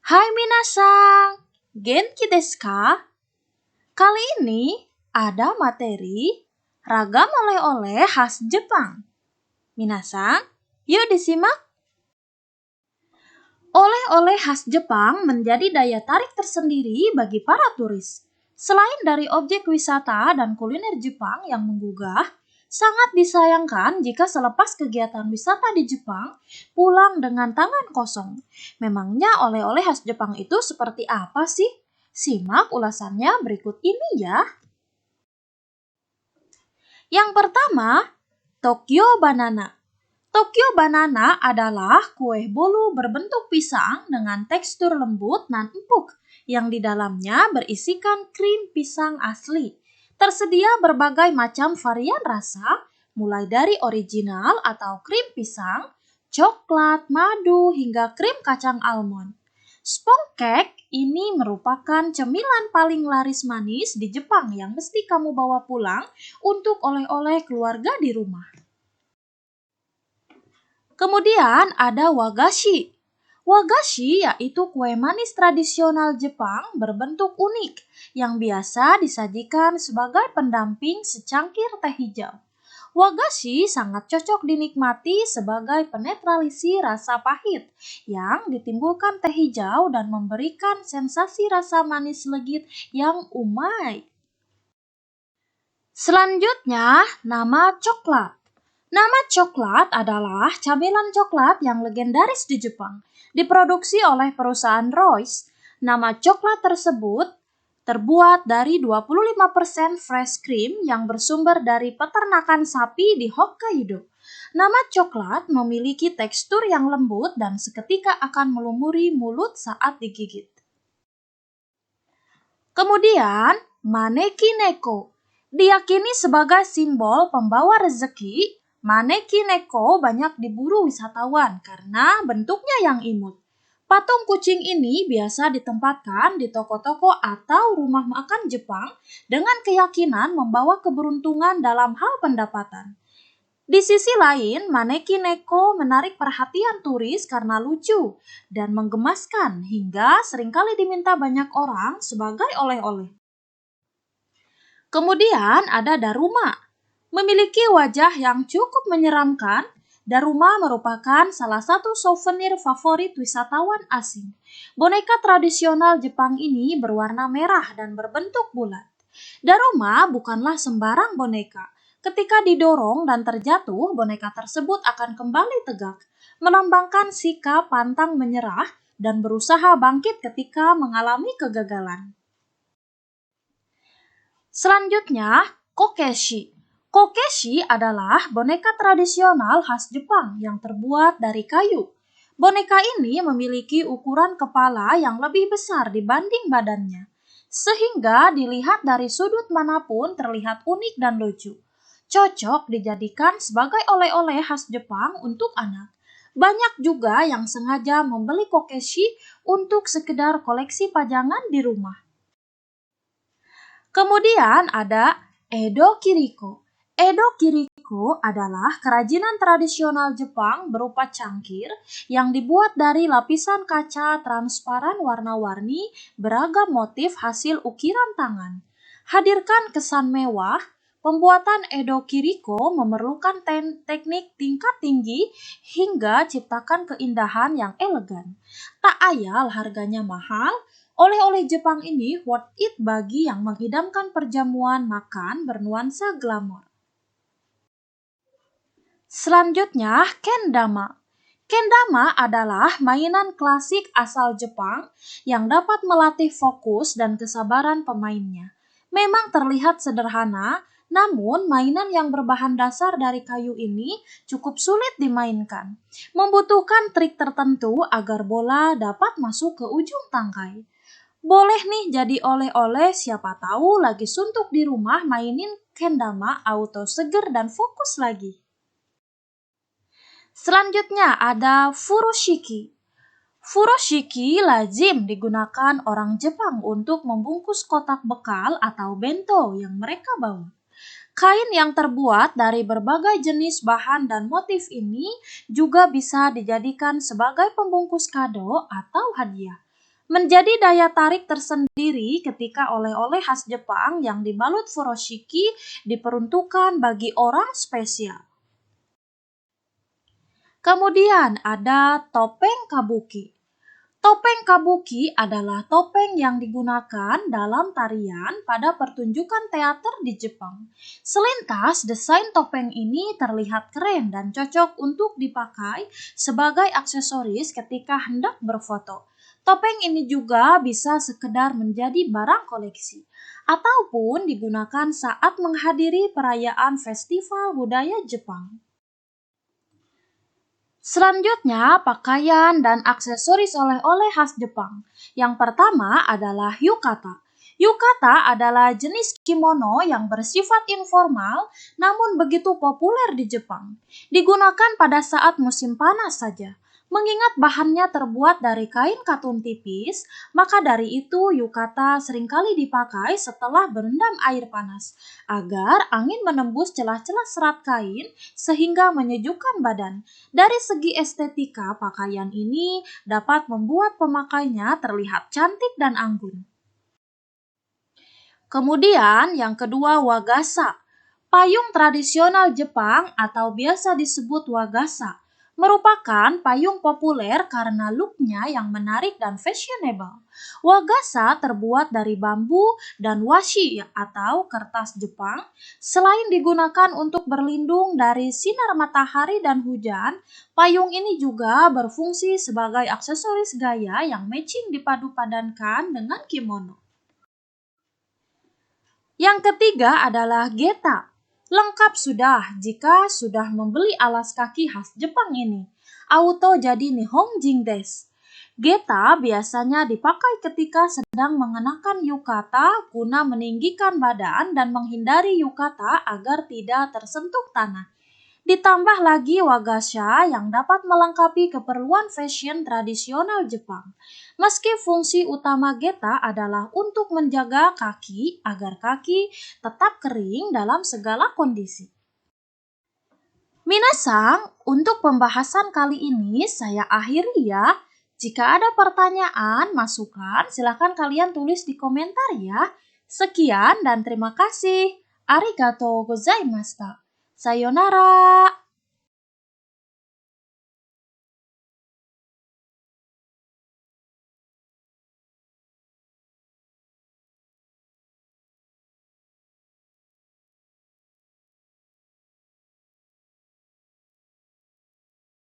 Hai minasan, genki desu ka? Kali ini ada materi ragam oleh-oleh khas Jepang. Minasan, yuk disimak. Oleh-oleh khas Jepang menjadi daya tarik tersendiri bagi para turis. Selain dari objek wisata dan kuliner Jepang yang menggugah, sangat disayangkan jika selepas kegiatan wisata di Jepang, pulang dengan tangan kosong. Memangnya oleh-oleh khas Jepang itu seperti apa sih? Simak ulasannya berikut ini ya. Yang pertama, Tokyo Banana. Tokyo Banana adalah kue bolu berbentuk pisang dengan tekstur lembut dan empuk yang di dalamnya berisikan krim pisang asli. Tersedia berbagai macam varian rasa, mulai dari original atau krim pisang, coklat, madu, hingga krim kacang almond. Spong cake ini merupakan cemilan paling laris manis di Jepang yang mesti kamu bawa pulang untuk oleh-oleh keluarga di rumah. Kemudian ada wagashi. Wagashi yaitu kue manis tradisional Jepang berbentuk unik yang biasa disajikan sebagai pendamping secangkir teh hijau. Wagashi sangat cocok dinikmati sebagai penetralisi rasa pahit yang ditimbulkan teh hijau dan memberikan sensasi rasa manis legit yang umai. Selanjutnya, nama coklat. Nama coklat adalah camilan coklat yang legendaris di Jepang. Diproduksi oleh perusahaan Royce, nama coklat tersebut terbuat dari 25% fresh cream yang bersumber dari peternakan sapi di Hokkaido. Nama coklat memiliki tekstur yang lembut dan seketika akan melumuri mulut saat digigit. Kemudian, maneki neko. Diyakini sebagai simbol pembawa rezeki, maneki neko banyak diburu wisatawan karena bentuknya yang imut. Patung kucing ini biasa ditempatkan di toko-toko atau rumah makan Jepang dengan keyakinan membawa keberuntungan dalam hal pendapatan. Di sisi lain, maneki neko menarik perhatian turis karena lucu dan menggemaskan hingga seringkali diminta banyak orang sebagai oleh-oleh. Kemudian ada Daruma. Memiliki wajah yang cukup menyeramkan, Daruma merupakan salah satu souvenir favorit wisatawan asing. Boneka tradisional Jepang ini berwarna merah dan berbentuk bulat. Daruma bukanlah sembarang boneka. Ketika didorong dan terjatuh, boneka tersebut akan kembali tegak, melambangkan sikap pantang menyerah dan berusaha bangkit ketika mengalami kegagalan. Selanjutnya, kokeshi. Kokeshi adalah boneka tradisional khas Jepang yang terbuat dari kayu. Boneka ini memiliki ukuran kepala yang lebih besar dibanding badannya, sehingga dilihat dari sudut manapun terlihat unik dan lucu. Cocok dijadikan sebagai oleh-oleh khas Jepang untuk anak. Banyak juga yang sengaja membeli kokeshi untuk sekedar koleksi pajangan di rumah. Kemudian ada Edo Kiriko. Edo Kiriko adalah kerajinan tradisional Jepang berupa cangkir yang dibuat dari lapisan kaca transparan warna-warni beragam motif hasil ukiran tangan. Hadirkan kesan mewah, pembuatan Edo Kiriko memerlukan teknik tingkat tinggi hingga ciptakan keindahan yang elegan. Tak ayal harganya mahal. Oleh-oleh Jepang ini worth it bagi yang menghidamkan perjamuan makan bernuansa glamor. Selanjutnya, kendama. Kendama adalah mainan klasik asal Jepang yang dapat melatih fokus dan kesabaran pemainnya. Memang terlihat sederhana, namun mainan yang berbahan dasar dari kayu ini cukup sulit dimainkan. Membutuhkan trik tertentu agar bola dapat masuk ke ujung tangkai. Boleh nih jadi oleh-oleh, siapa tahu lagi suntuk di rumah mainin kendama auto seger dan fokus lagi. Selanjutnya ada furoshiki. Furoshiki lazim digunakan orang Jepang untuk membungkus kotak bekal atau bento yang mereka bawa. Kain yang terbuat dari berbagai jenis bahan dan motif ini juga bisa dijadikan sebagai pembungkus kado atau hadiah. Menjadi daya tarik tersendiri ketika oleh-oleh khas Jepang yang dibalut furoshiki diperuntukkan bagi orang spesial. Kemudian ada topeng kabuki. Topeng kabuki adalah topeng yang digunakan dalam tarian pada pertunjukan teater di Jepang. Selintas, desain topeng ini terlihat keren dan cocok untuk dipakai sebagai aksesoris ketika hendak berfoto. Topeng ini juga bisa sekedar menjadi barang koleksi ataupun digunakan saat menghadiri perayaan festival budaya Jepang. Selanjutnya, pakaian dan aksesoris oleh-oleh khas Jepang. Yang pertama adalah yukata. Yukata adalah jenis kimono yang bersifat informal namun begitu populer di Jepang. Digunakan pada saat musim panas saja. Mengingat bahannya terbuat dari kain katun tipis, maka dari itu yukata seringkali dipakai setelah berendam air panas, agar angin menembus celah-celah serat kain sehingga menyejukkan badan. Dari segi estetika, pakaian ini dapat membuat pemakainya terlihat cantik dan anggun. Kemudian yang kedua, wagasa. Payung tradisional Jepang atau biasa disebut wagasa merupakan payung populer karena looknya yang menarik dan fashionable. Wagasa terbuat dari bambu dan washi atau kertas Jepang. Selain digunakan untuk berlindung dari sinar matahari dan hujan, payung ini juga berfungsi sebagai aksesoris gaya yang matching dipadu-padankan dengan kimono. Yang ketiga adalah geta. Lengkap sudah jika sudah membeli alas kaki khas Jepang ini. Auto jadi nihonjin desu. Geta biasanya dipakai ketika sedang mengenakan yukata guna meninggikan badan dan menghindari yukata agar tidak tersentuh tanah. Ditambah lagi wagasha yang dapat melengkapi keperluan fashion tradisional Jepang. Meski fungsi utama geta adalah untuk menjaga kaki agar kaki tetap kering dalam segala kondisi. Minasang, untuk pembahasan kali ini saya akhiri ya. Jika ada pertanyaan, masukan, silakan kalian tulis di komentar ya. Sekian dan terima kasih. Arigatou gozaimashita. Sayonara.